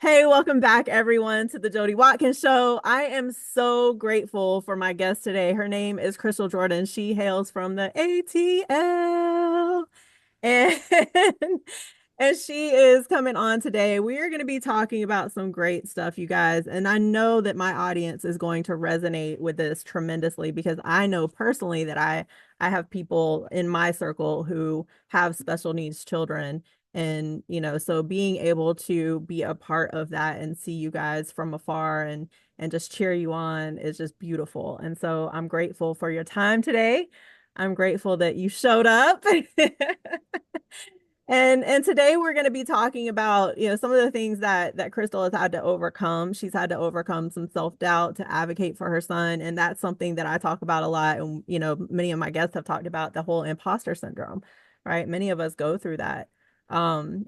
Hey, welcome back, everyone, to the Jodi Watkins Show. I am so grateful for my guest today. Her name is Crystal Jordan. She hails from the ATL, and and she is coming on today. We are going to be talking about some great stuff, you guys. And I know that my audience is going to resonate with this tremendously because I know personally that I have people in my circle who have special needs children. And, so being able to be a part of that and see you guys from afar and just cheer you on is just beautiful. And so I'm grateful for your time today. I'm grateful that you showed up. And today we're going to be talking about, some of the things that Crystal has had to overcome. She's had to overcome some self-doubt to advocate for her son, and that's something that I talk about a lot. And, many of my guests have talked about the whole imposter syndrome, right? Many of us go through that. And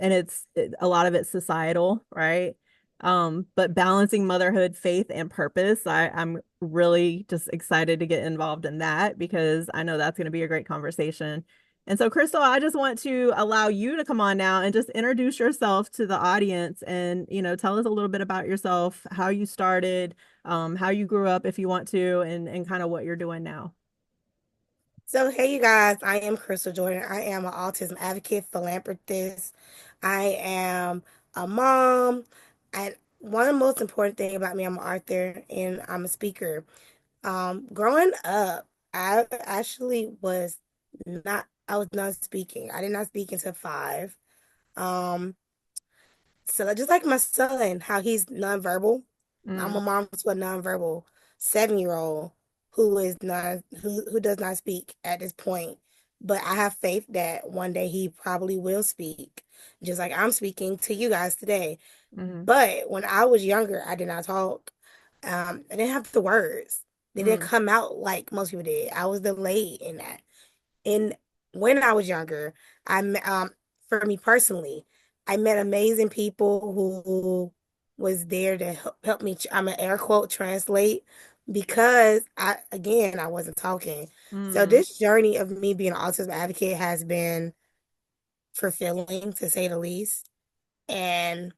a lot of it's societal, right? But balancing motherhood, faith, and purpose, I'm really just excited to get involved in that because I know that's going to be a great conversation. And so, Crystal, I just want to allow you to come on now and just introduce yourself to the audience and, tell us a little bit about yourself, how you started, how you grew up, if you want to, and kind of what you're doing now. So, hey, you guys, I am Crystal Jordan. I am an autism advocate, philanthropist. I am a mom. And one of the most important thing about me, I'm an author and I'm a speaker. Growing up, I was not speaking. I did not speak until 5. Um, so just like my son, how he's nonverbal, I'm a Mm, mom to a nonverbal 7-year-old who does not speak at this point. But I have faith that one day he probably will speak, just like I'm speaking to you guys today. mm, But when I was younger, I did not talk. I didn't have the words. They didn't mm, come out like most people did. I was delayed in that. And when I was younger, for me personally, I met amazing people who was there to help me. I'm an air quote translate because I wasn't talking. So mm, this journey of me being an autism advocate has been fulfilling to say the least and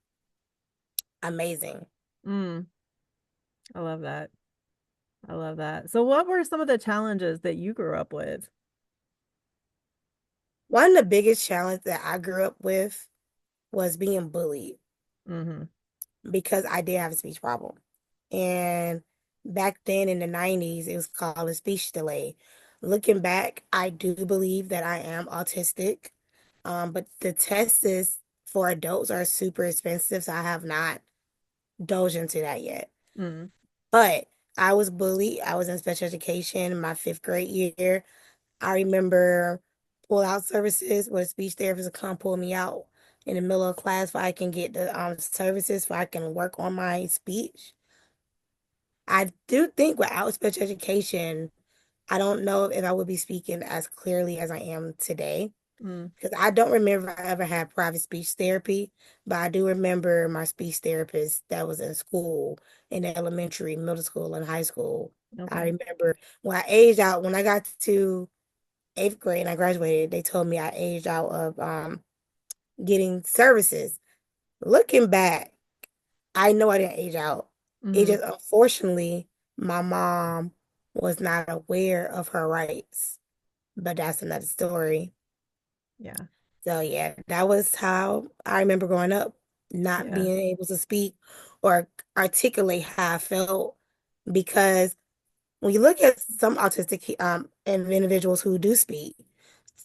amazing. mm. I love that. I love that. So, what were some of the challenges that you grew up with? One of the biggest challenges that I grew up with was being bullied Mm-hmm. because I did have a speech problem. And back then in the 90s, it was called a speech delay. Looking back, I do believe that I am autistic, but the tests for adults are super expensive, so I have not dove into that yet. Mm, But I was bullied. I was in special education my 5th grade year. I remember pull out services where a speech therapist would come pull me out in the middle of class so I can get the services so I can work on my speech. I do think without special education, I don't know if I would be speaking as clearly as I am today. mm, Because I don't remember if I ever had private speech therapy, but I do remember my speech therapist that was in school, in elementary, middle school, and high school. I okay. remember when I aged out, when I got to 8th grade and I graduated, they told me I aged out of getting services. Looking back, I know I didn't age out. It Mm-hmm. just unfortunately my mom was not aware of her rights. But that's another story. Yeah. So yeah, that was how I remember growing up, not Yeah. being able to speak or articulate how I felt because when you look at some autistic and individuals who do speak,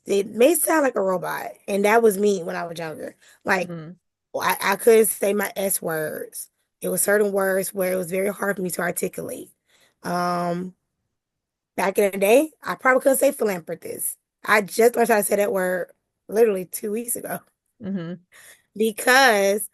it may sound like a robot, and that was me when I was younger. Like Mm, I couldn't say my S words. It was certain words where it was very hard for me to articulate. Um, Back in the day, I probably couldn't say philanthropist. I just learned how to say that word literally 2 weeks ago mm-hmm. because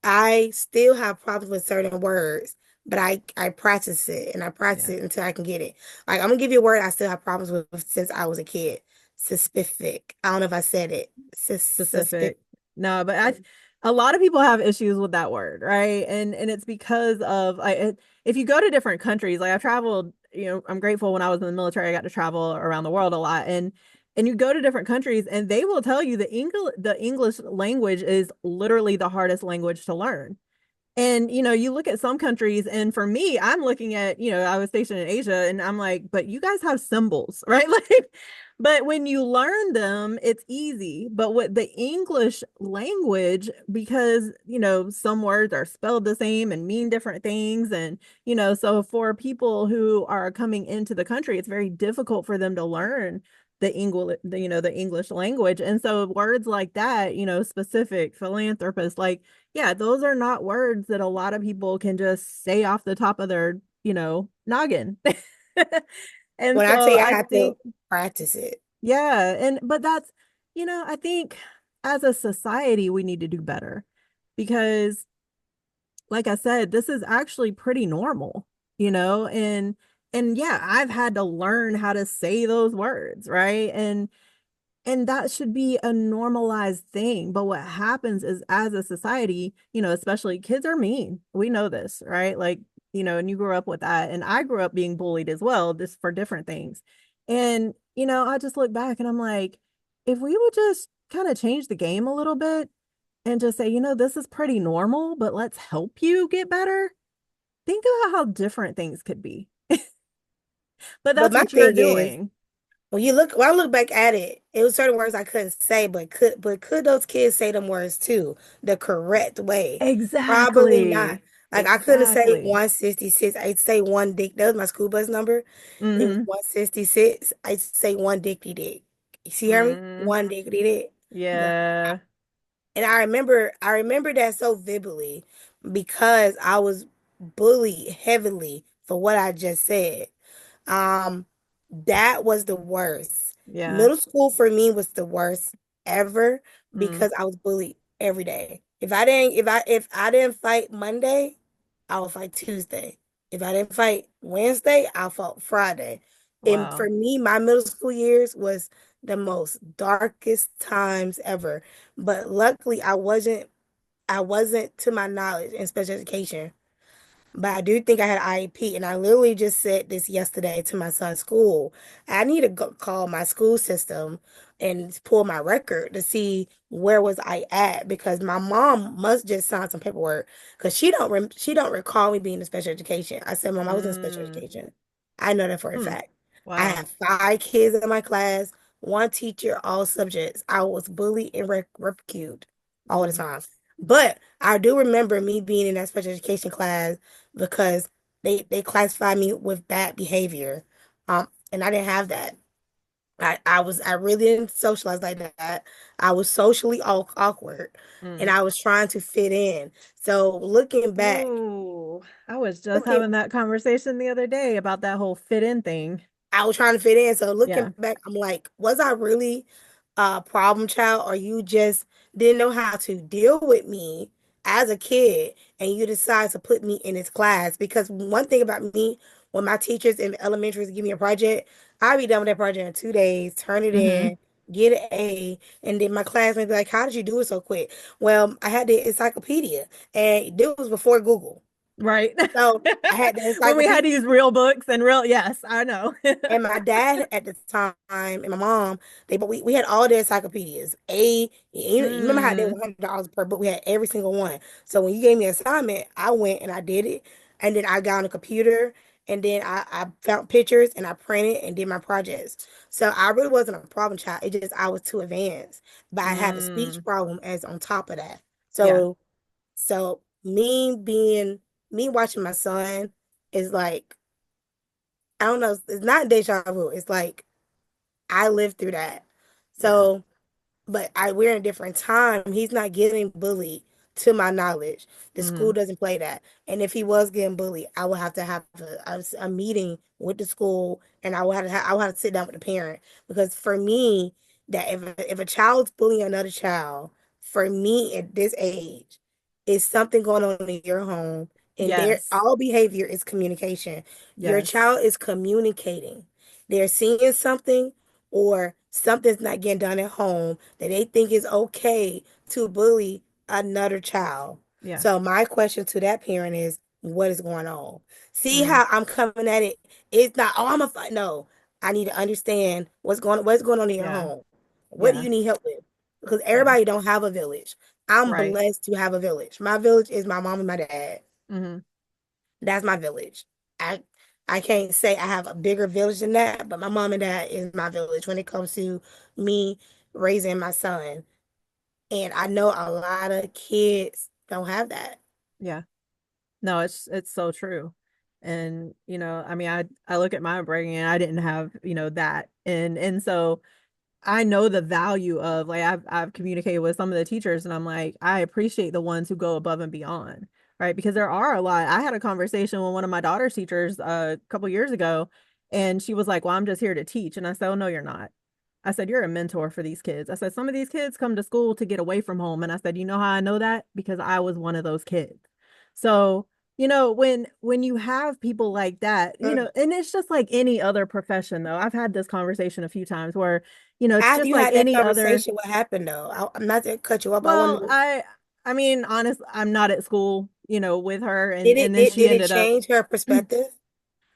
I still have problems with certain words, but I practice it and I practice Yeah. it until I can get it. Like I'm gonna give you a word I still have problems with since I was a kid. Suspific. I don't know if I said it. Suspic. Specific. No, but a lot of people have issues with that word, right? And it's because of if you go to different countries, like I've traveled, I'm grateful when I was in the military, I got to travel around the world a lot. And you go to different countries and they will tell you the English language is literally the hardest language to learn. And you look at some countries, and for me, I'm looking at, I was stationed in Asia, and I'm like, but you guys have symbols, right? Like, but when you learn them, it's easy. But with the English language, because, some words are spelled the same and mean different things, and, so for people who are coming into the country, it's very difficult for them to learn the English language. And so words like that, specific, philanthropist, like, yeah, those are not words that a lot of people can just say off the top of their, noggin. And When I so tell you I I have to think, practice it. yeah, but that's, I think as a society, we need to do better because, like I said, this is actually pretty normal, and yeah, I've had to learn how to say those words, right? And that should be a normalized thing. But what happens is, as a society, especially kids are mean. We know this, right? Like, and you grew up with that. And I grew up being bullied as well, just for different things. And, I just look back and I'm like, if we would just kind of change the game a little bit and just say, this is pretty normal, but let's help you get better. Think about how different things could be. But But that's my what you're thing is, doing. when I look back at it, it was certain words I couldn't say, but could those kids say them words too, the correct way? Probably not. Exactly. Like I couldn't say Exactly. 166. I'd say one dick. That was my school bus number. It was Mm-hmm. 166. I'd say one dicky dick. You see, hear me? Mm, One dickity dick. The yeah. And I remember that so vividly because I was bullied heavily for what I just said. Um, that was the worst. Yeah. Middle school for me was the worst ever Mm, because I was bullied every day. If I didn't fight Monday, I would fight Tuesday. If I didn't fight Wednesday, I'll fight Friday. And wow. for me, my middle school years was the most darkest times ever. But luckily I wasn't to my knowledge in special education. But I do think I had an IEP, and I literally just said this yesterday to my son's school. I need to call my school system and pull my record to see where was I at because my mom must just sign some paperwork because she don't recall me being in special education. I said, Mom, I was in special Mm, education. I know that for a hmm. fact. I Wow. have 5 kids in my class, one teacher, all subjects. I was bullied and ridiculed all the Mm, time. But I do remember me being in that special education class because they classified me with bad behavior. And I didn't have that. I really didn't socialize like that. I was socially awkward and mm. I was trying to fit in. So looking back, Ooh, I was just looking having that conversation the other day about that whole fit in thing. I was trying to fit in. So looking Yeah. back, I'm like, was I really a problem child, or you just didn't know how to deal with me as a kid, and you decided to put me in this class? Because one thing about me, when my teachers in elementary give me a project, I'll be done with that project in 2 days, turn it Mm-hmm. in, get an A, and then my classmates be like, "How did you do it so quick?" Well, I had the encyclopedia, and this was before Google, Right. so I had the When we had to encyclopedia. use real books and real, yes, I know. And my dad at the time and my mom, but we had all the encyclopedias. You remember how they were Mm, $100 per book? We had every single one. So when you gave me an assignment, I went and I did it. And then I got on a computer and then I found pictures and I printed and did my projects. So I really wasn't a problem child. It just I was too advanced. But I had a speech mm, problem as on top of that. yeah. So me watching my son is like I don't know. It's not deja vu. It's like I lived through that. Yeah. So, but we're in a different time. He's not getting bullied to my knowledge. The school Mm-hmm. doesn't play that. And if he was getting bullied, I would have to have a meeting with the school, and I would have to sit down with the parent because for me, that if a child's bullying another child, for me at this age, is something going on in your home, and their Yes. all behavior is communication. Your Yes. child is communicating. They're seeing something or something's not getting done at home that they think is okay to bully another child. Yeah. So my question to that parent is, what is going on? See Mm, how I'm coming at it? It's not, oh, I'm a fight. No, I need to understand what's going on in your yeah. home. What do Yeah. you need help with? Because Yeah. everybody don't have a village. I'm Right. blessed to have a village. My village is my mom and my dad. Hmm. That's my village. I I can't say I have a bigger village than that, but my mom and dad is my village when it comes to me raising my son. And I know a lot of kids don't have that. Yeah. No, it's so true. And I mean, I look at my upbringing and I didn't have, that. And so I know the value of, like, I've communicated with some of the teachers and I'm like, I appreciate the ones who go above and beyond, right? Because there are a lot. I had a conversation with one of my daughter's teachers a couple years ago, and she was like, "Well, I'm just here to teach." And I said, "Oh, no, you're not." I said, "You're a mentor for these kids." I said, "Some of these kids come to school to get away from home." And I said, "You know how I know that? Because I was one of those kids." So, when you have people like that, Mm. and it's just like any other profession, though. I've had this conversation a few times where, it's After just you like had that any other. conversation, what happened though? I'm not to cut you up. I Well, wonder, I mean, honest, I'm not at school, with her, and did and it then did, she did it ended up. change her perspective?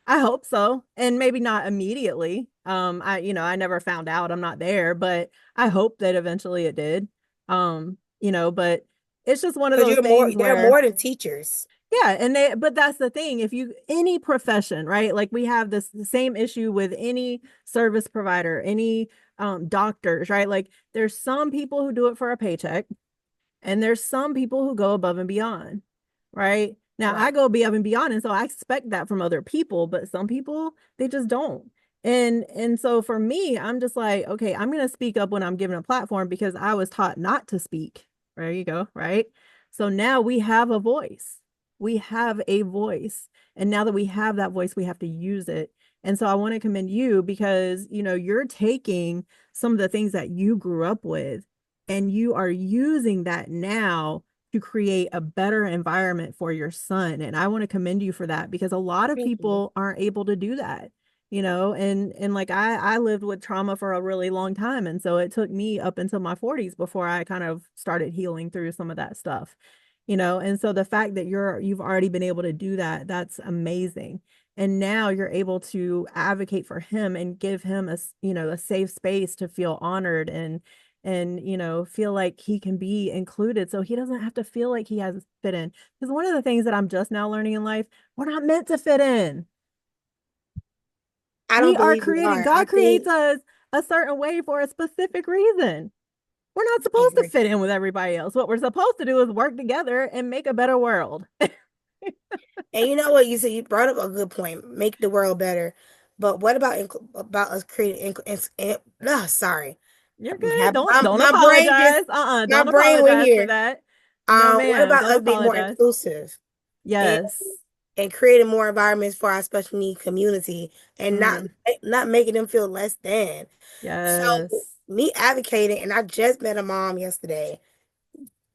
I hope so. And maybe not immediately. I never found out. I'm not there, but I hope that eventually it did. But it's just one of Because those things they're where, more than teachers. yeah, but that's the thing. If you, any profession, right? Like we have this the same issue with any service provider, any doctors, right? Like there's some people who do it for a paycheck. And there's some people who go above and beyond, right? Now I Right. go above and beyond, and so I expect that from other people, but some people they just don't. And so for me, I'm just like, okay, I'm gonna speak up when I'm given a platform because I was taught not to speak. There you go, right? So now we have a voice. We have a voice. And now that we have that voice, we have to use it. And so I want to commend you because, you're taking some of the things that you grew up with and you are using that now to create a better environment for your son. And I want to commend you for that because a lot of Thank you. people aren't able to do that, and like I lived with trauma for a really long time. And so it took me up until my 40s before I kind of started healing through some of that stuff. And so the fact that you've already been able to do that, that's amazing. And now you're able to advocate for him and give him a safe space to feel honored and feel like he can be included so he doesn't have to feel like he has to fit in, because one of the things that I'm just now learning in life, we're not meant to fit in. I We don't are believe we created, are. I God creates think us a certain way for a specific reason. We're not I supposed to agree. fit in with everybody else. What we're supposed to do is work together and make a better world. And you know what you said? You brought up a good point. Make the world better. But what about about us creating? Sorry, You're good. Don't my, don't my brain just apologize. my Don't brain went apologize for here. that. No, What ma'am. about Don't us being more apologize. inclusive and Yes. creating more environments for our special need community and Mm, not making them feel less than? So yes. me advocating, and I just met a mom yesterday.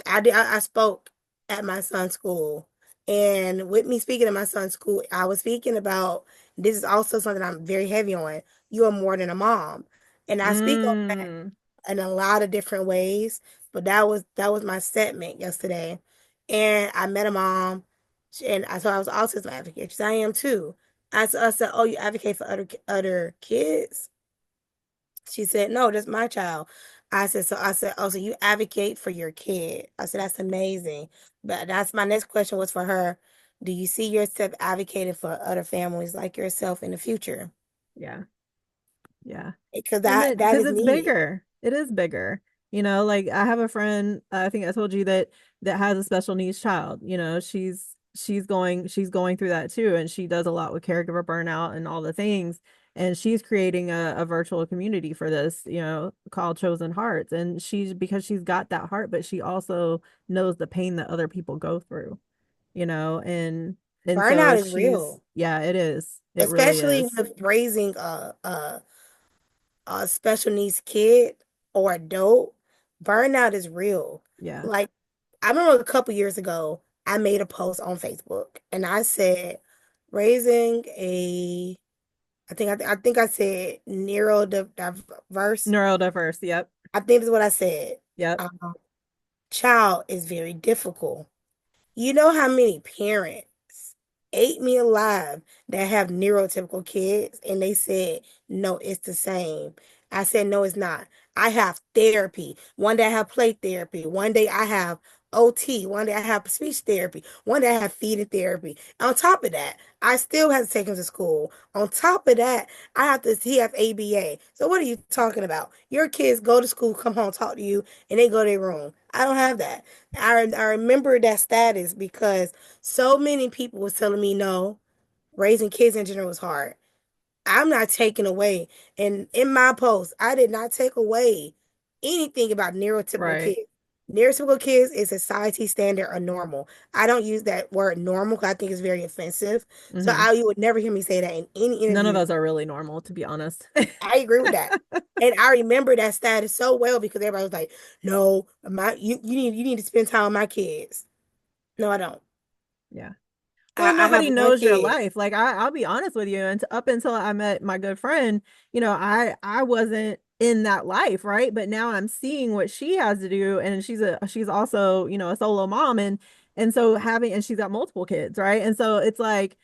I spoke at my son's school, and with me speaking at my son's school, I was speaking about this is also something I'm very heavy on. You are more than a mom, and I speak on that Mm, in a lot of different ways. But that was my statement yesterday, and I met a mom, and I told her I was an autism advocate. She said I am too. I said, oh, you advocate for other kids? She said, no, that's my child. I said, oh, so you advocate for your kid. I said, that's amazing. But that's my next question was for her. Do you see yourself advocating for other families like yourself in the future? yeah. Yeah. Because And that because is it's needed. bigger. It is bigger. Like I have a friend, I think I told you that has a special needs child. She's going through that too, and she does a lot with caregiver burnout and all the things. And she's creating a virtual community for this, called Chosen Hearts. And because she's got that heart, but she also knows the pain that other people go through, and so Burnout is she's, real, yeah, it is. It really especially is. with raising a special needs kid or adult. Burnout is real. Yeah. Like, I remember a couple years ago, I made a post on Facebook and I said, raising a I think I said neurodiverse. Neurodiverse. Yep. I think is what I said. Yep. Um, child is very difficult. You know how many parents ate me alive that have neurotypical kids, and they said no, it's the same. I said no, it's not. I have therapy. One day I have play therapy. One day I have OT. One day I have speech therapy. One day I have feeding therapy. On top of that, I still have to take him to school. On top of that, I have to he have ABA. So what are you talking about? Your kids go to school, come home, talk to you, and they go to their room. I don't have that. I remember that status because so many people was telling me no, raising kids in general was hard. I'm not taking away. And in my post, I did not take away anything about neurotypical Right. kids. Neurotypical kids is society standard or normal. I don't use that word normal because I think it's very offensive. So Hmm. you would never hear me say that in any None of interview. us are really normal, to be honest. I agree with that. And I remember that status so well because everybody was like, no, you need to spend time with my kids. No, I don't. Yeah. Well, I have nobody one knows your kid. life. Like I'll be honest with you. And up until I met my good friend, I wasn't in that life, right? But now I'm seeing what she has to do, and she's also, a solo mom, and so and she's got multiple kids, right? And so it's like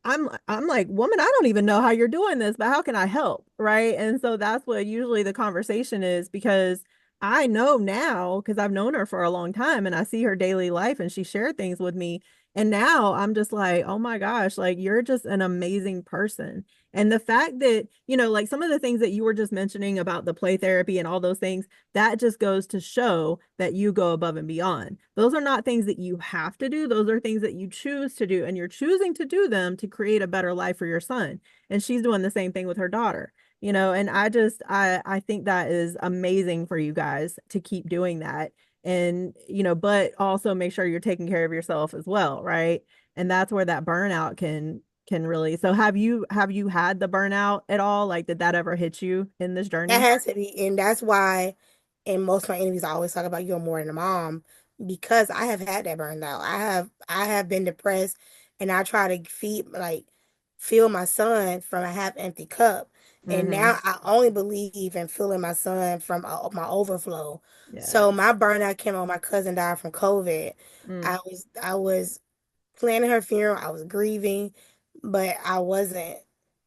I'm like, woman, I don't even know how you're doing this, but how can I help? Right. And so that's what usually the conversation is, because I know now, because I've known her for a long time and I see her daily life and she shared things with me. And now I'm just like, oh my gosh, like you're just an amazing person. And the fact that, like some of the things that you were just mentioning about the play therapy and all those things, that just goes to show that you go above and beyond. Those are not things that you have to do. Those are things that you choose to do, and you're choosing to do them to create a better life for your son. And she's doing the same thing with her daughter. And I think that is amazing for you guys to keep doing that. And, but also make sure you're taking care of yourself as well, right? And that's where that burnout can really. So have you had the burnout at all? Like, did that ever hit you in this That journey? has to be, and that's why in most of my interviews I always talk about you're more than a mom because I have had that burned out. I have been depressed and I try to fill my son from a half empty cup. And Mm-hmm. now I only believe in filling my son from my overflow. So Yes. my burnout came on my cousin died from COVID. Mm, I was planning her funeral. I was grieving, but I wasn't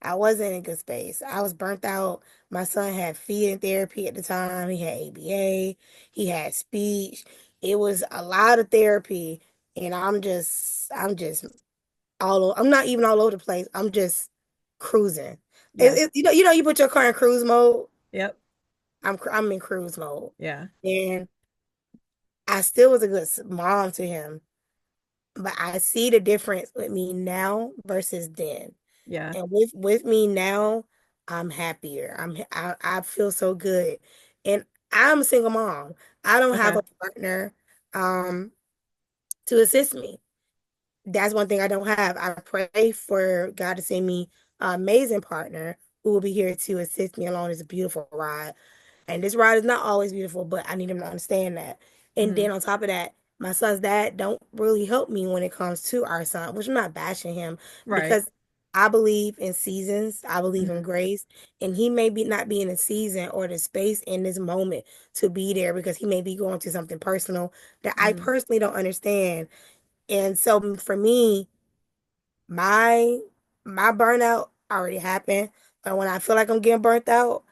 in a good space. I was burnt out. My son had feeding therapy at the time. He had ABA. He had speech. It was a lot of therapy, and I'm just I'm not even all over the place. I'm just cruising. yeah. You put your car in cruise mode. Yep. I'm in cruise mode, Yeah. and I still was a good mom to him, but I see the difference with me now versus then. Yeah. And with me now, I'm happier. I feel so good. And I'm a single mom. I don't have Okay. a partner um to assist me. That's one thing I don't have. I pray for God to send me an amazing partner who will be here to assist me along this beautiful ride. And this ride is not always beautiful, but I need him to understand that. And Hmm. then on top of that, my son's dad don't really help me when it comes to our son, which I'm not bashing him Right. because I believe in seasons. I believe in Hmm. grace. And he may be not be in a season or the space in this moment to be there because he may be going through something personal that I Hmm. personally don't understand. And so for me, my my burnout already happened. But when I feel like I'm getting burnt out,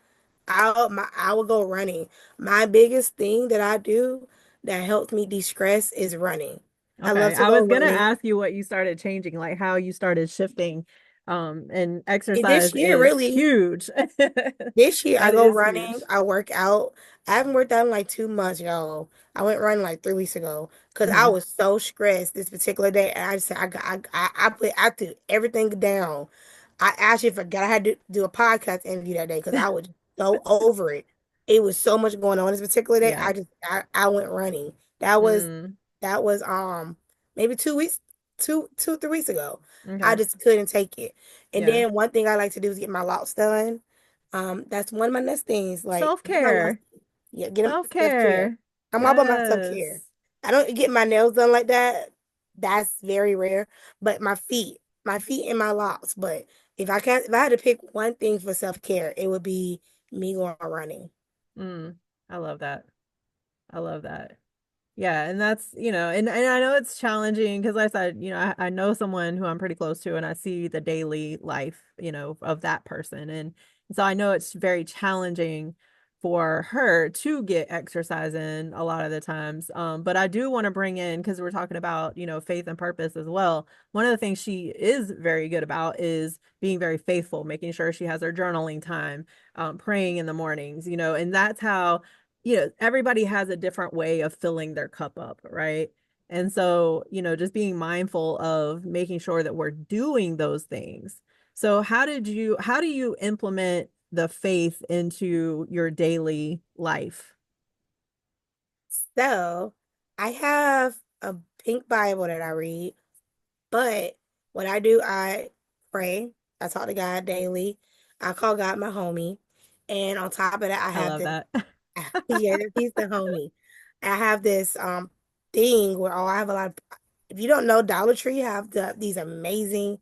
I will go running. My biggest thing that I do that helps me de-stress is running. I love Okay. to I go was gonna running. ask you what you started changing, like how you started shifting. And This exercise year, is really, huge. this year I That go is running, huge. I work out. I haven't worked out in like 2 months, y'all. I went running like 3 weeks ago because I Hmm. was so stressed this particular day. And I just said I threw everything down. I actually forgot I had to do a podcast interview that day because I was so over it. It was so much going on this particular day. Yeah. I went running. That was Mm. that was maybe 2 weeks, 3 weeks ago. I Okay. just couldn't take it. And Yeah. then one thing I like to do is get my locks done. That's one of my next things. Like get my locks, Self-care. yeah, get them self-care. Self-care. I'm all about my self-care. Yes. I don't get my nails done like that. That's very rare. But my feet and my locks. But if I had to pick one thing for self-care, it would be me going running. Mm. I love that. I love that. Yeah, and that's, and I know it's challenging because like I said, I know someone who I'm pretty close to and I see the daily life, of that person. And so I know it's very challenging for her to get exercise in a lot of the times. But I do want to bring in, because we're talking about, faith and purpose as well. One of the things she is very good about is being very faithful, making sure she has her journaling time, praying in the mornings, and that's how, everybody has a different way of filling their cup up, right? And so, just being mindful of making sure that we're doing those things. So how do you implement the faith into your daily life? So I have a pink Bible that I read, but what I do, I pray. I talk to God daily. I call God my homie. And on top of that, I I have love this, that. yeah, he's the homie. I have this thing where I have a lot of, if you don't know, Dollar Tree have these amazing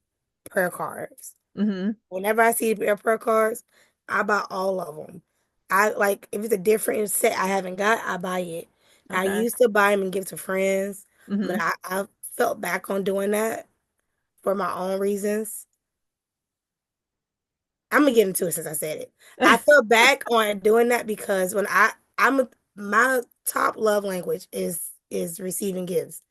prayer cards. Hmm. Whenever I see their prayer cards, I buy all of them. I like if it's a different set I haven't got, I buy it. I Okay. used to buy them and give to friends, but Hmm. I felt back on doing that for my own reasons. I'm gonna get into it since I said it. I fell back on doing that because my top love language is receiving gifts,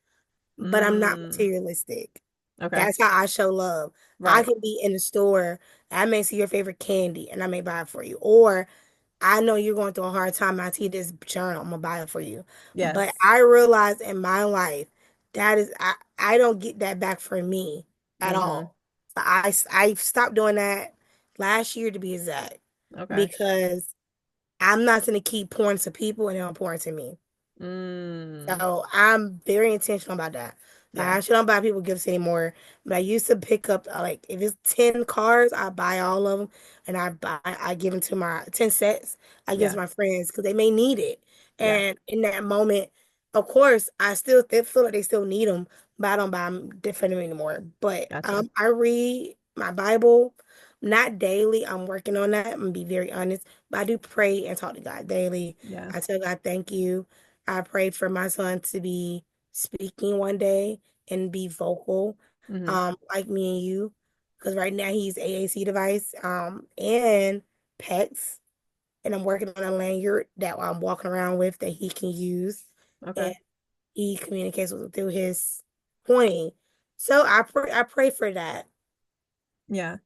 but I'm not Mm. materialistic. Okay. That's how I show love. I Right. can be in the store, I may see your favorite candy and I may buy it for you. Or I know you're going through a hard time. I see this journal, I'm gonna buy it for you. But Yes. I realize in my life that is I don't get that back for me at Hmm. all. So I stopped doing that last year to be exact Okay. because I'm not gonna keep pouring to people and they don't pour into me. Mm. So I'm very intentional about that. Like, I Yeah. actually don't buy people gifts anymore. But I used to pick up like if it's 10 cards, I buy all of them and I give them to my 10 sets. I give to Yeah. my friends because they may need it. Yeah. And in that moment, of course, I still feel like they still need them, but I don't buy them different anymore. But Gotcha. I read my Bible, not daily. I'm working on that. I'm gonna be very honest, but I do pray and talk to God daily. Yeah. I tell God thank you. I prayed for my son to be speaking one day and be vocal, Hmm. like me and you. Because right now he's AAC device, and PECs. And I'm working on a lanyard that I'm walking around with that he can use. And Okay. he communicates with through his pointing. So I pray for that. Yeah.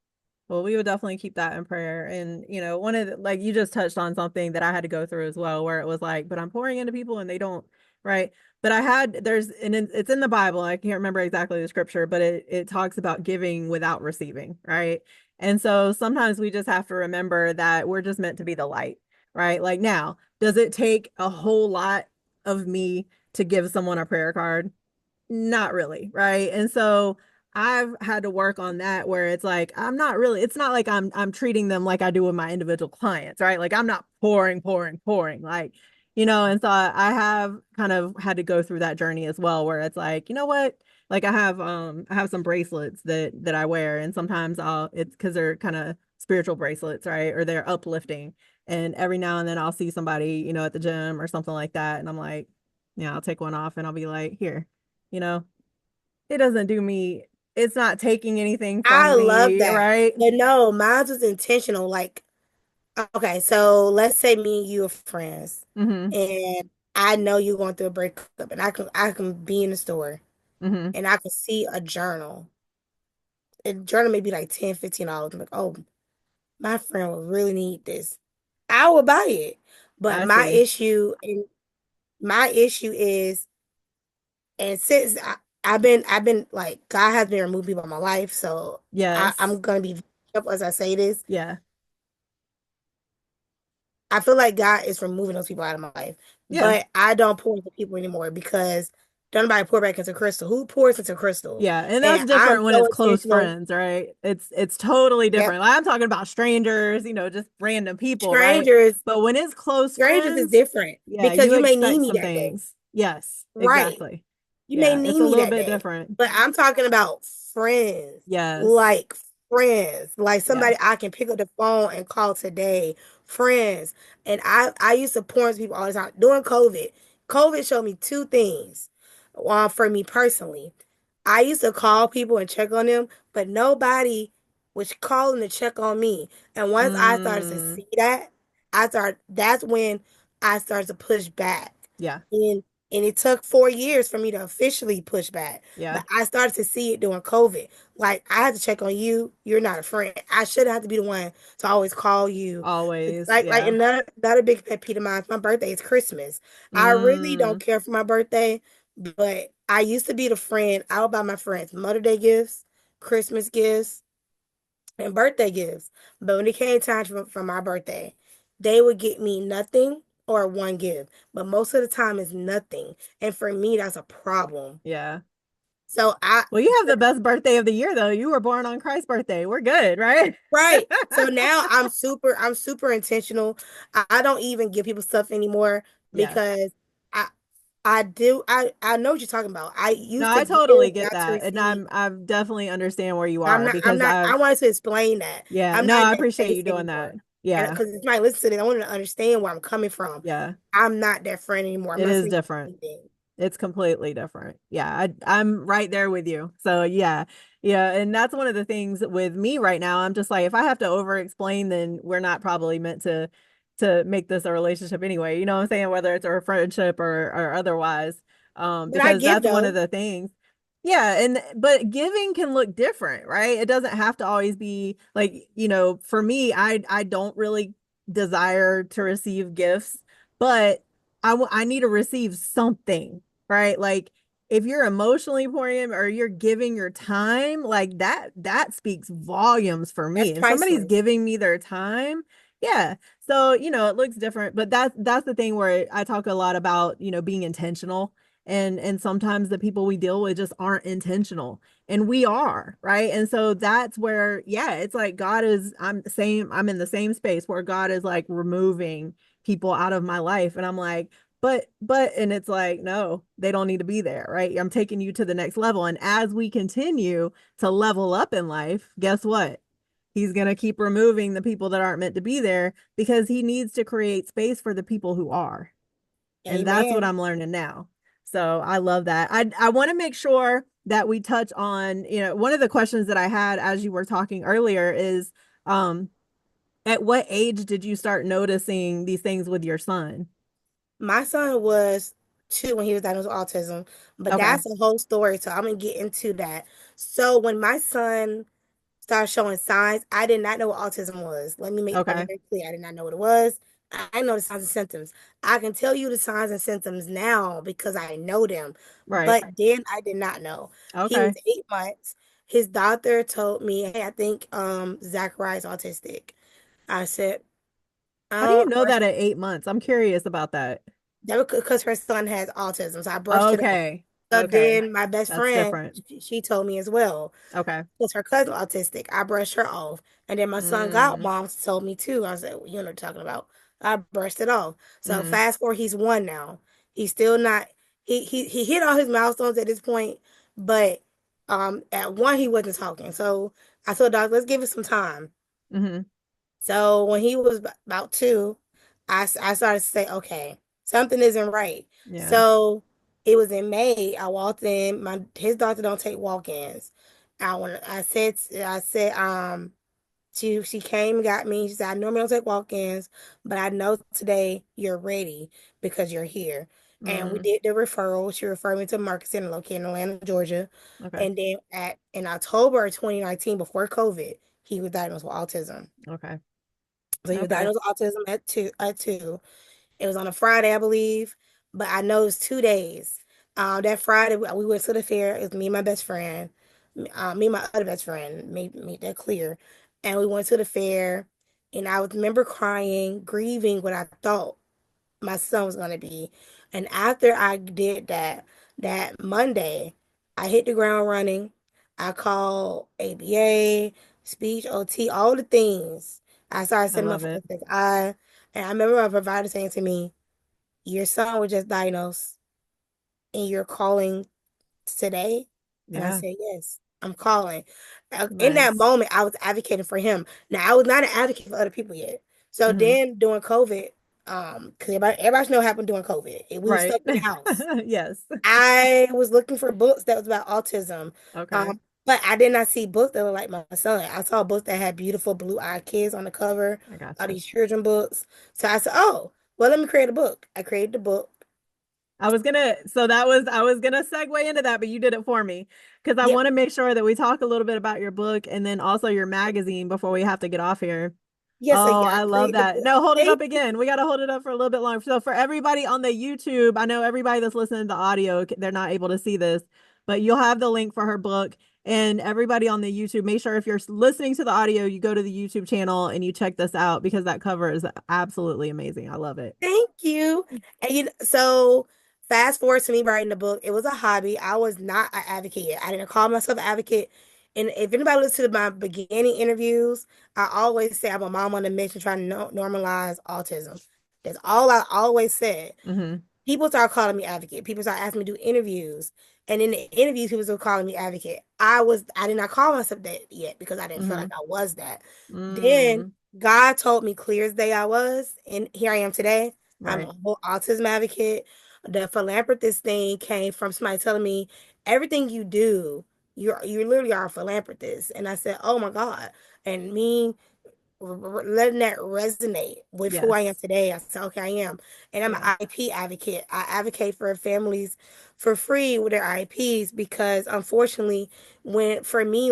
Well, we would definitely keep that in prayer. And, one of the, like you just touched on something that I had to go through as well, where it was like, but I'm pouring into people and they don't, right? But it's in the Bible. I can't remember exactly the scripture, but it talks about giving without receiving, right? And so sometimes we just have to remember that we're just meant to be the light, right? Like now, does it take a whole lot of me to give someone a prayer card? Not really, right? And so I've had to work on that where it's like it's not like I'm treating them like I do with my individual clients, right? Like I'm not pouring like, and so I have kind of had to go through that journey as well where it's like, you know what? Like I have some bracelets that I wear, and sometimes it's because they're kind of spiritual bracelets, right? Or they're uplifting. And every now and then I'll see somebody, at the gym or something like that, and I'm like, yeah, I'll take one off and I'll be like, here, you know, it doesn't do me, it's not taking anything I from love me, that. right? But no, mine was intentional. Like, okay, so let's say me and you are friends, Mm-hmm. and I know you're going through a breakup, and I can be in the store Mm-hmm. and I can see a journal. A journal may be like $10, $15. I'm like, oh, my friend would really need this. I will buy it. But I see. my issue is, and since I've been like God has been removing people from my life, so Yes. I'm gonna be careful as I say this. Yeah. I feel like God is removing those people out of my life, Yeah. but I don't pour into people anymore because don't nobody pour back into Crystal. Who pours into Crystal? Yeah. And that's And I'm different when so it's close intentional. friends, right? It's totally Yep. different. Like, I'm talking about strangers, just random people, right? Strangers, But when it's close strangers is friends, different yeah, because you you may need expect me some that day. things. Yes, Right. exactly. You may Yeah, it's need a me little that bit day. different. But I'm talking about friends. Yes. Like friends. Like Yeah. somebody I can pick up the phone and call today. Friends. And I used to pour into people all the time. During COVID, COVID showed me two things. For me personally. I used to call people and check on them, but nobody was calling to check on me. And once I started to Mm. see that, That's when I started to push back. Yeah. And and it took 4 years for me to officially push back. Yeah. But I started to see it during COVID. Like I had to check on you. You're not a friend. I shouldn't have to be the one to always call you. Always. Like Yeah. another big pet peeve of mine. My birthday is Christmas. I really don't Mm. care for my birthday, but I used to be the friend. I would buy my friends Mother Day gifts, Christmas gifts, and birthday gifts. But when it came time for my birthday, they would get me nothing or one gift. But most of the time it's nothing. And for me, that's a problem. Yeah. So Well, you have the best birthday of the year, though. You were born on Christ's birthday. We're good, right? right. So now I'm super intentional. I don't even give people stuff anymore Yeah. because I I know what you're talking about. I No, used to I give, totally get not to that. And receive. I definitely understand where you I'm are not. I'm because not. I I've, wanted to explain that yeah, I'm no, not in I that appreciate space you doing that. anymore. And Yeah. because if somebody listens to this, I want them to understand where I'm coming from. Yeah. I'm not that friend anymore. I'm It not is saying different. anything. It's completely different. Yeah, I'm right there with you. So yeah, yeah, and that's one of the things with me right now. I'm just like, if I have to over explain, then we're not probably meant to make this a relationship anyway. You know what I'm saying? Whether it's a friendship or otherwise. But I Because give that's one of though. the things. Yeah, and but giving can look different, right? It doesn't have to always be like, for me, I don't really desire to receive gifts, but I need to receive something, right? Like if you're emotionally pouring in or you're giving your time, like that speaks volumes for That's me. If somebody's priceless. giving me their time, yeah. So, it looks different, but that's the thing where I talk a lot about, being intentional. And sometimes the people we deal with just aren't intentional. And we are, right? And so that's where, yeah, it's like I'm in the same space where God is like removing people out of my life. And I'm like, and it's like, no, they don't need to be there, right? I'm taking you to the next level. And as we continue to level up in life, guess what? He's going to keep removing the people that aren't meant to be there because he needs to create space for the people who are. And that's what Amen. I'm learning now. So I love that. I want to make sure that we touch on, one of the questions that I had as you were talking earlier is, um, at what age did you start noticing these things with your son? My son was 2 when he was diagnosed with autism, but Okay. that's a whole story. So I'm gonna get into that. So when my son started showing signs, I did not know what autism was. Let me make the point Okay. very clear. I did not know what it was. I know the signs and symptoms. I can tell you the signs and symptoms now because I know them, Right. but then I did not know. He was Okay. 8 months. His doctor told me, "Hey, I think Zachariah is autistic." I said, How do you "Oh, know that at 8 months? I'm curious about that. that was because her son has autism." So I brushed it off. Okay. So Okay. then my best That's friend, different. she told me as well. Okay. Was her cousin autistic? I brushed her off. And then my son got Mm, mom told me too. I said, well, you know what I'm talking about. I brushed it off. So mm-hmm. fast forward, he's 1 now. He's still not he hit all his milestones at this point, but at 1 he wasn't talking. So I told Doc, let's give it some time. Mm-hmm. So when he was about 2, I started to say, okay, something isn't right. Yeah. So it was in May. I walked in. His doctor don't take walk-ins. I said, she came and got me. She said, I normally don't take walk-ins, but I know today you're ready because you're here. And we Mm, did the referral. She referred me to Marcus Center located in Atlanta, Georgia. okay. And then in October of 2019, before COVID, he was diagnosed with autism. Okay. So he was Okay. diagnosed with autism at 2. It was on a Friday, I believe, but I know it's 2 days. That Friday we went to the fair. It was me and my best friend, me and my other best friend. Made that clear. And we went to the fair, and I remember crying, grieving what I thought my son was gonna be. And after I did that Monday, I hit the ground running. I called ABA, speech, OT, all the things. I started I sending my love it. friends. And I remember my provider saying to me, "Your son was just diagnosed, and you're calling today?" And I Yeah. said, "Yes, I'm calling." In that Nice. moment, I was advocating for him. Now, I was not an advocate for other people yet. So Mm-hmm. then during COVID, because everybody should know what happened during COVID. We were Right. stuck in the house. Yes. I was looking for books that was about autism. Okay. But I did not see books that were like my son. I saw books that had beautiful blue-eyed kids on the cover, I all gotcha. these children books. So I said, oh, well, let me create a book. I created the book. I was gonna segue into that, but you did it for me because I Yep. want to make sure that we talk a little bit about your book and then also your magazine before we have to get off here. Yes, so Oh, yeah, I I love created the that. book. No, hold it up Thank you. again. We got to hold it up for a little bit longer. So for everybody on the YouTube, I know everybody that's listening to audio, they're not able to see this, but you'll have the link for her book. And everybody on the YouTube, make sure if you're listening to the audio, you go to the YouTube channel and you check this out because that cover is absolutely amazing. I love it. Thank you. And so fast forward to me writing the book. It was a hobby. I was not an advocate yet. I didn't call myself an advocate. And if anybody listens to my beginning interviews, I always say I'm a mom on a mission trying to normalize autism. That's all I always said. Hmm. People start calling me advocate. People start asking me to do interviews. And in the interviews, people started calling me advocate. I did not call myself that yet because I didn't feel like Hmm. I was that. Then Mm, God told me clear as day I was, and here I am today. I'm right. a whole autism advocate. The philanthropist thing came from somebody telling me everything you do, you literally are a philanthropist. And I said, oh my God. And me letting that resonate with who I am Yes. today. I said, okay, I am. And I'm an Yeah. IEP advocate. I advocate for families for free with their IEPs because unfortunately, when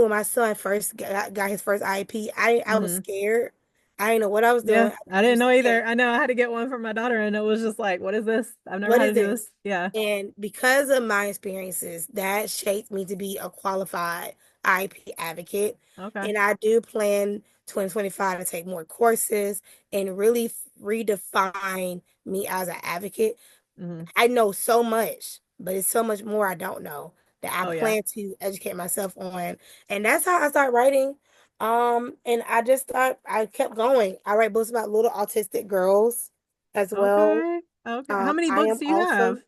my son first got his first IEP, I was Hmm. scared. I didn't know what I was Yeah. doing. I I was didn't too know scared. either. I know I had to get one for my daughter and it was just like, what is this? I've never What had to is do this. this? Yeah. And because of my experiences, that shaped me to be a qualified IP advocate. Okay. And I do plan 2025 to take more courses and really redefine me as an advocate. Hmm. I know so much, but it's so much more I don't know that I Oh, yeah. plan to educate myself on. And that's how I started writing. And I kept going. I write books about little autistic girls as well. Okay. Okay. How many I books am do you have? awesome.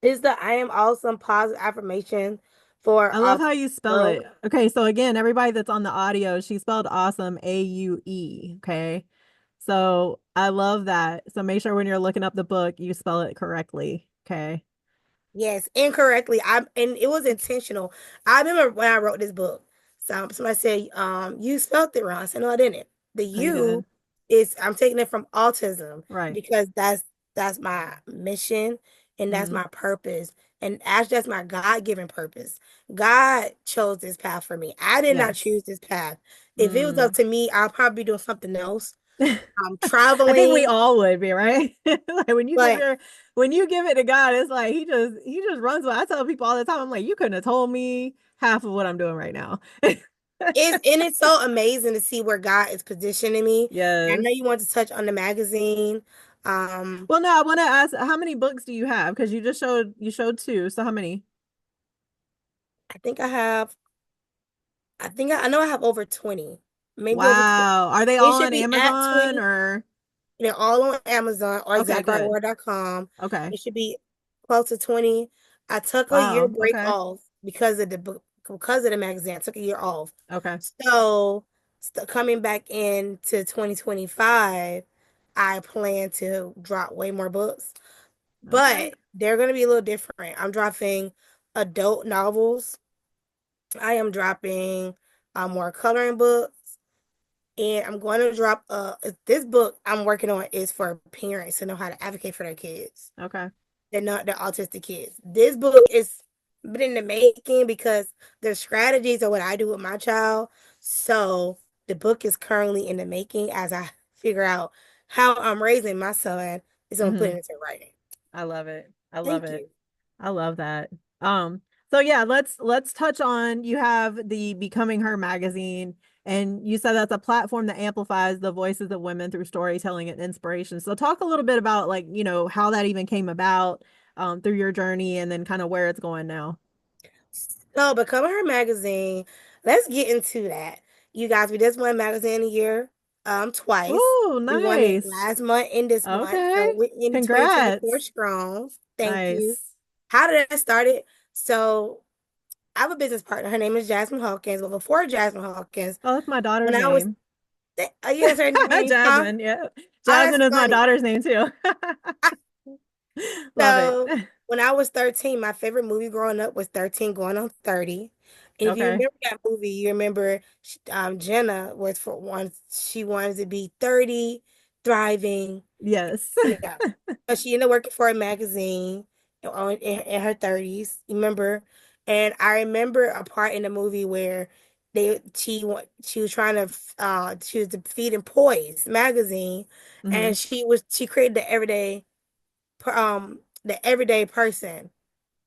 Is the I am awesome positive affirmation for I love how you autistic spell girls. it. Okay, so again, everybody that's on the audio, she spelled awesome AUE. Okay. So I love that. So make sure when you're looking up the book, you spell it correctly. Okay. Yes, incorrectly. And it was intentional. I remember when I wrote this book. Somebody said, you spelled it wrong. I said, no, I didn't. The Oh, you U did. is I'm taking it from autism Right. because that's my mission and that's Hmm. my purpose. And actually that's my God-given purpose. God chose this path for me. I did not Yes. choose this path. If it was up Mm. to me, I'll probably be doing something else. I think we Traveling, all would be, right? Like but when you give it to God, it's like he just runs with it. I tell people all the time, I'm like, you couldn't have told me half of what I'm doing right now. it's so amazing to see where God is positioning me. I Yes. know you want to touch on the magazine. Um, Well, no, I want to ask, how many books do you have? Because you showed two. So how many? I think I have, I know I have over 20, maybe over 20. Wow. Are they It all should on be at Amazon 20. or? They're all on Amazon or Okay, good. exactwriterword.com. Okay. It should be close to 20. I took a year Wow. break Okay. off because of the book, because of the magazine. I took a year off. Okay. So, coming back into 2025, I plan to drop way more books, Okay. but they're going to be a little different. I'm dropping adult novels. I am dropping more coloring books. And I'm going to drop this book I'm working on is for parents to know how to advocate for their kids. Okay. They're not the autistic kids. This book is been in the making because the strategies are what I do with my child. So the book is currently in the making as I figure out how I'm raising my son is gonna put Hmm. it into writing. I love it. I love Thank it. you. I love that. So yeah, let's touch on you have the Becoming Her magazine, and you said that's a platform that amplifies the voices of women through storytelling and inspiration. So talk a little bit about like, how that even came about through your journey and then kind of where it's going now. So Becoming Her magazine, let's get into that. You guys, we just won magazine a year twice. Oh, We won it nice. last month and this month. So Okay. we're in 2024 Congrats. strong. Thank you. Nice. How did I start it? So I have a business partner. Her name is Jasmine Hawkins. But before Jasmine Hawkins, Oh, that's my when daughter's I was, name. yeah, that's her name, huh? Jasmine, yeah. Oh, that's Jasmine is my funny. daughter's name too. Love it. So when I was 13, my favorite movie growing up was 13 Going on 30. And if you Okay. remember that movie, you remember Jenna was for once she wanted to be 30, thriving. Yes. Yeah. But she ended up working for a magazine in her 30s, remember? And I remember a part in the movie where she was trying to she was defeating Poise magazine, Hmm. and she created the everyday person,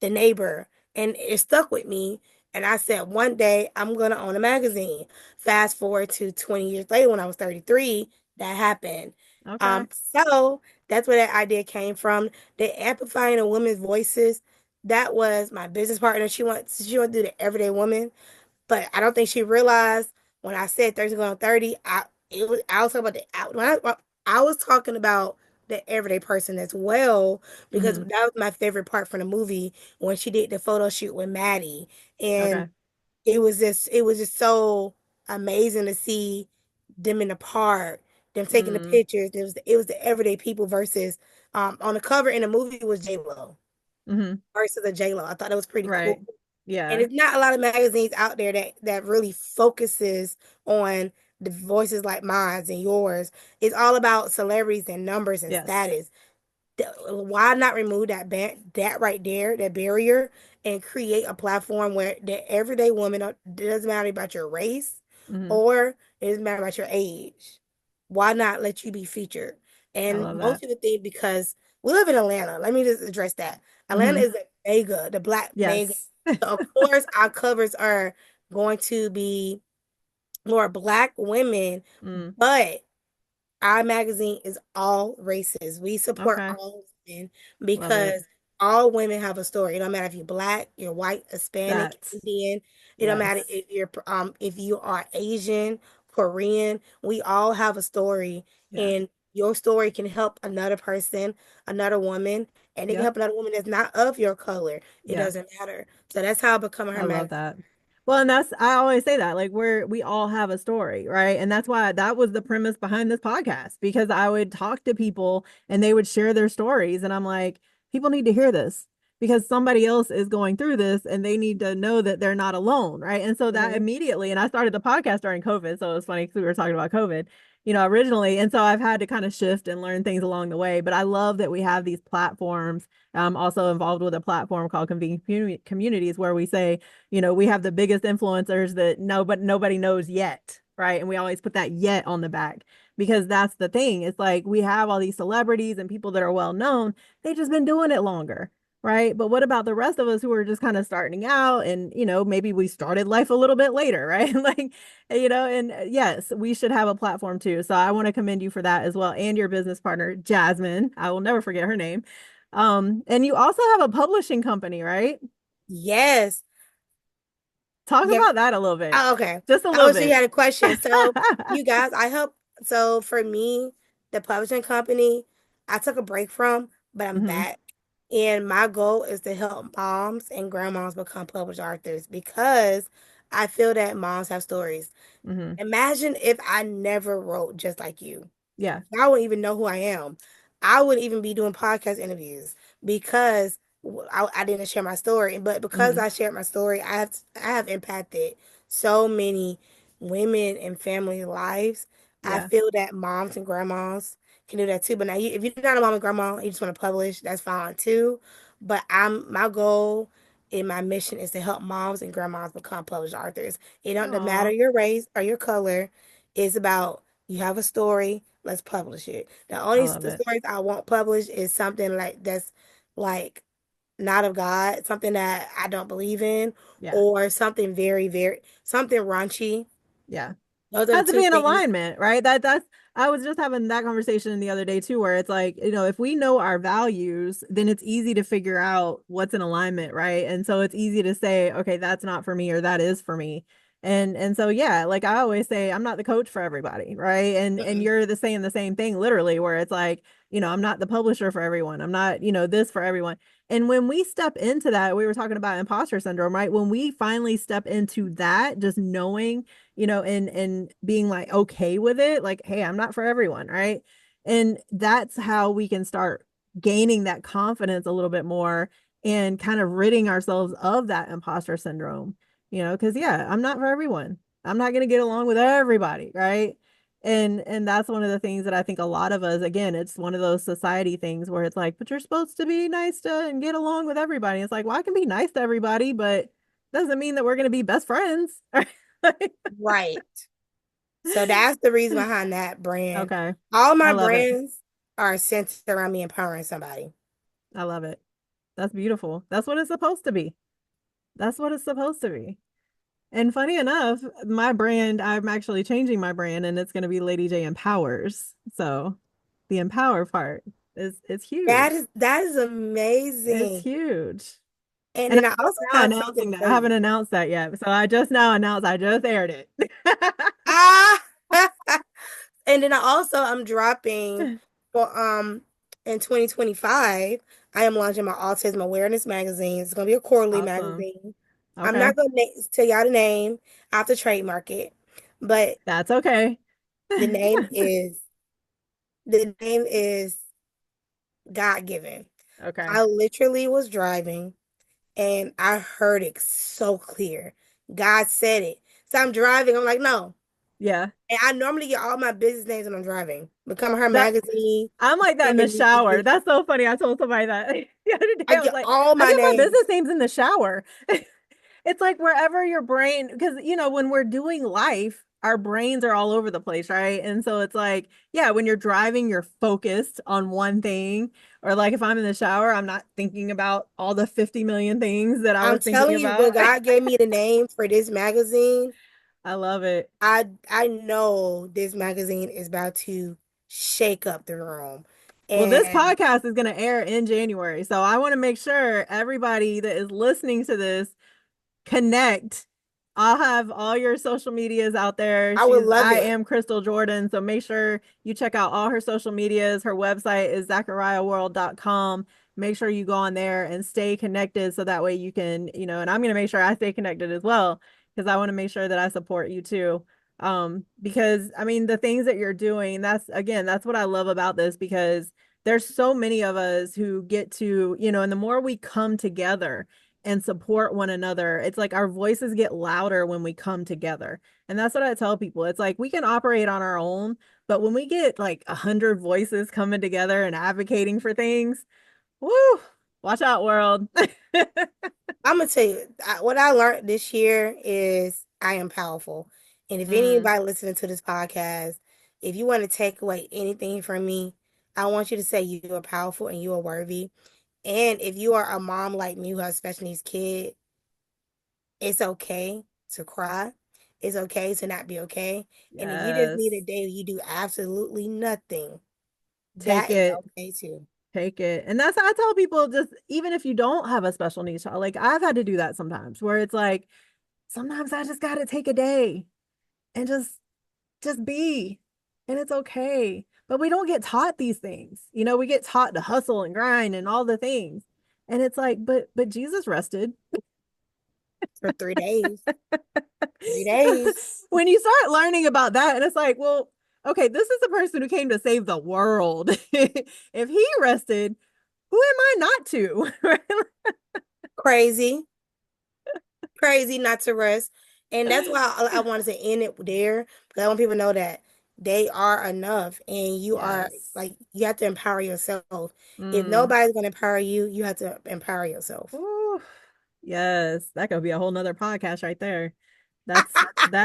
the neighbor, and it stuck with me. And I said, one day I'm gonna own a magazine. Fast forward to 20 years later, when I was 33, that happened. Okay. So that's where that idea came from. The amplifying of women's voices. That was my business partner. She wants to do the everyday woman, but I don't think she realized when I said 30 going on 30, I was talking about I was talking about the everyday person as well, because Hmm. that was my favorite part from the movie when she did the photo shoot with Maddie. And Okay. it was just so amazing to see them in the park, them taking the Mm. pictures. It was the everyday people versus on the cover in the movie was J Lo Hmm. versus a J Lo. I thought that was pretty cool. Right. And Yeah. it's not a lot of magazines out there that really focuses on the voices like mine and yours. It's all about celebrities and numbers and Yes. status. Why not remove that right there, that barrier, and create a platform where the everyday woman, it doesn't matter about your race Hmm. or it doesn't matter about your age. Why not let you be featured? I And love most that. people think because we live in Atlanta. Let me just address that. Atlanta Hmm. is a mega, the black mega. Yes. So of course our covers are going to be more black women, Mm. but our magazine is all races. We support Okay. all women Love it. because all women have a story. It don't matter if you're black, you're white, Hispanic, That. Indian. It don't matter Yes. if you are Asian, Korean. We all have a story, Yeah. and your story can help another person, another woman, and it can Yep. help another woman that's not of your color. It Yeah. doesn't matter. So that's how I become her I love magazine. that. Well, and that's, I always say that, like, we all have a story, right? And that's why that was the premise behind this podcast, because I would talk to people and they would share their stories. And I'm like, people need to hear this because somebody else is going through this and they need to know that they're not alone, right? And so that Mhm. immediately, and I started the podcast during COVID. So it was funny because we were talking about COVID, originally. And so I've had to kind of shift and learn things along the way. But I love that we have these platforms. I'm also involved with a platform called Convenient Communities where we say, we have the biggest influencers that nobody knows yet, right? And we always put that yet on the back because that's the thing. It's like we have all these celebrities and people that are well known. They've just been doing it longer, right? But what about the rest of us who are just kind of starting out and, maybe we started life a little bit later, right? Like, and yes, we should have a platform too. So I want to commend you for that as well. And your business partner, Jasmine. I will never forget her name. And you also have a publishing company, right? Yes. Talk Yeah. about that a little bit. Oh, okay. Just a I little was you bit. had a question. So you guys, I help. So for me, the publishing company, I took a break from, but I'm Hmm. back. And my goal is to help moms and grandmas become published authors because I feel that moms have stories. Hmm. Imagine if I never wrote just like you. Yeah. I wouldn't even know who I am. I wouldn't even be doing podcast interviews because I didn't share my story. But because Hmm. I shared my story, I have impacted so many women and family lives. I Yeah. feel that moms and grandmas can do that too. But now, if you're not a mom and grandma, you just want to publish, that's fine too. But my goal and my mission is to help moms and grandmas become published authors. It don't matter Aw, your race or your color. It's about you have a story, let's publish it. The I only love it. stories I won't publish is something like that's like not of God, something that I don't believe in, Yeah. or something very, very something raunchy. Yeah. Those are the Has to two be in things. alignment, right? That's I was just having that conversation the other day too, where it's like, if we know our values, then it's easy to figure out what's in alignment, right? And so it's easy to say, okay, that's not for me or that is for me. And so yeah, like I always say, I'm not the coach for everybody, right? And Mm-mm. you're the same thing literally, where it's like, I'm not the publisher for everyone. I'm not, this for everyone. And when we step into that, we were talking about imposter syndrome, right? When we finally step into that, just knowing, and being like okay with it, like, hey, I'm not for everyone, right? And that's how we can start gaining that confidence a little bit more and kind of ridding ourselves of that imposter syndrome. because yeah, I'm not for everyone. I'm not going to get along with everybody, right? And that's one of the things that I think a lot of us, again, it's one of those society things where it's like, but you're supposed to be nice to and get along with everybody. It's like, well, I can be nice to everybody, but doesn't mean that we're going to be best friends. Right. So that's the reason behind that brand. Okay. All I my love it. brands are centered around me empowering somebody. I love it. That's beautiful. That's what it's supposed to be. That's what it's supposed to be. And funny enough, my brand, I'm actually changing my brand and it's going to be Lady J Empowers. So the empower part is it's huge. That is It's amazing. huge. And And then I'm I just also now have something announcing that. I for you. haven't announced that yet. So I just now announced I just aired it. Ah, and then I'm dropping for in 2025. I am launching my autism awareness magazine. It's gonna be a quarterly Awesome. magazine. I'm Okay. not gonna tell y'all the name. I have to trademark it, but That's okay. the name is the name is God given. Okay. I literally was driving and I heard it so clear. God said it. So I'm driving. I'm like, no. Yeah. And I normally get all my business names when I'm driving. Become Her That Magazine, I'm like that in the Becoming shower. Music. That's so funny. I told somebody that the other day. I I was get like, all I my get my names. business names in the shower. It's like wherever your brain, because when we're doing life, our brains are all over the place, right? And so it's like, yeah, when you're driving, you're focused on one thing. Or like if I'm in the shower, I'm not thinking about all the 50 million things that I I'm was thinking telling you, when about. God gave me the name for this magazine, I love it. I know this magazine is about to shake up the room. Well, this And podcast is going to air in January. So I want to make sure everybody that is listening to this connect. I'll have all your social medias out there. I would She's love I it. am Crystal Jordan. So make sure you check out all her social medias. Her website is zachariahworld.com. Make sure you go on there and stay connected so that way you can, and I'm going to make sure I stay connected as well because I want to make sure that I support you too. Because I mean, the things that you're doing, that's what I love about this because there's so many of us who get to, and the more we come together and support one another. It's like our voices get louder when we come together. And that's what I tell people. It's like we can operate on our own, but when we get like 100 voices coming together and advocating for things, woo, watch out, world. I'm gonna tell you what I learned this year is I am powerful. And if Mm, anybody listening to this podcast, if you want to take away anything from me, I want you to say you are powerful and you are worthy. And if you are a mom like me who has special needs kid, it's okay to cry. It's okay to not be okay. And if you just need a yes. day where you do absolutely nothing, Take that is it. okay too. Take it. And that's how I tell people just even if you don't have a special needs child, like I've had to do that sometimes where it's like sometimes I just gotta take a day and just be and it's okay, but we don't get taught these things, we get taught to hustle and grind and all the things, and it's like but Jesus rested. For 3 days. 3 days. When you start learning about that and it's like, well, okay, this is the person who came to save the world. If he rested, who am I not to? Crazy. Crazy not to rest. And that's why I wanted to end it there because I want people to know that they are enough and you are Yes. like you have to empower yourself. If Mm. nobody's gonna empower you, you have to empower yourself. Ooh, yes, that could be a whole nother podcast right there. That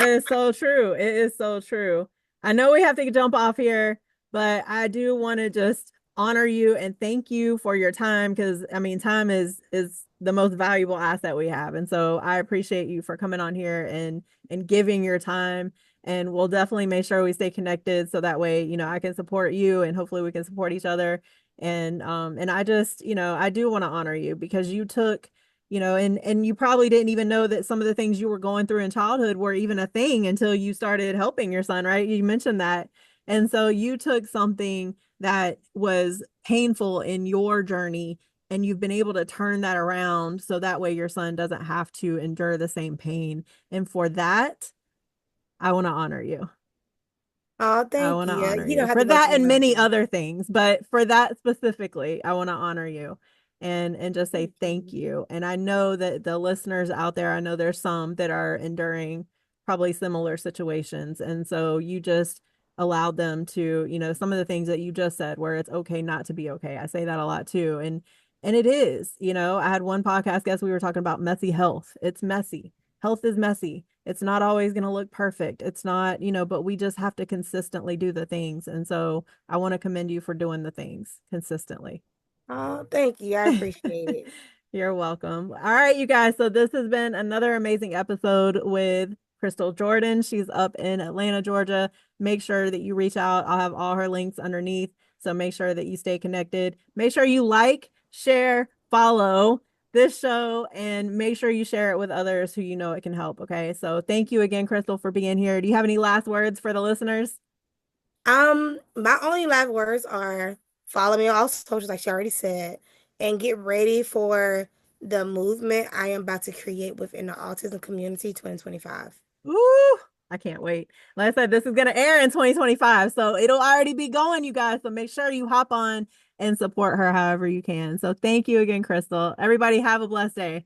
is so true. It is so true. I know we have to jump off here, but I do want to just honor you and thank you for your time because I mean time is the most valuable asset we have. And so I appreciate you for coming on here and giving your time. And we'll definitely make sure we stay connected so that way, I can support you and hopefully we can support each other. And I just, I do want to honor you because you took and you probably didn't even know that some of the things you were going through in childhood were even a thing until you started helping your son, right? You mentioned that. And so you took something that was painful in your journey and you've been able to turn that around so that way your son doesn't have to endure the same pain. And for that, I want to honor you. Oh, I thank want to you. honor You you don't have for to go that through and what I many did. other things, but for that specifically, I want to honor you. and just say Thank thank you. you. And I know that the listeners out there, I know there's some that are enduring probably similar situations. And so you just allowed them to, some of the things that you just said where it's okay not to be okay. I say that a lot too. And it is, I had one podcast guest, we were talking about messy health. It's messy. Health is messy. It's not always going to look perfect. It's not, but we just have to consistently do the things. And so I want to commend you for doing the things consistently. Oh, thank you. I appreciate it. You're welcome. All right, you guys. So this has been another amazing episode with Crystal Jordan. She's up in Atlanta, Georgia. Make sure that you reach out. I'll have all her links underneath. So make sure that you stay connected. Make sure you like, share, follow this show, and make sure you share it with others who you know it can help. Okay. So thank you again, Crystal, for being here. Do you have any last words for the listeners? My only last words are follow me on all socials, like she already said, and get ready for the movement I am about to create within the autism community 2025. Ooh, I can't wait. Like I said, this is going to air in 2025. So it'll already be going, you guys. So make sure you hop on and support her however you can. So thank you again, Crystal. Everybody have a blessed day.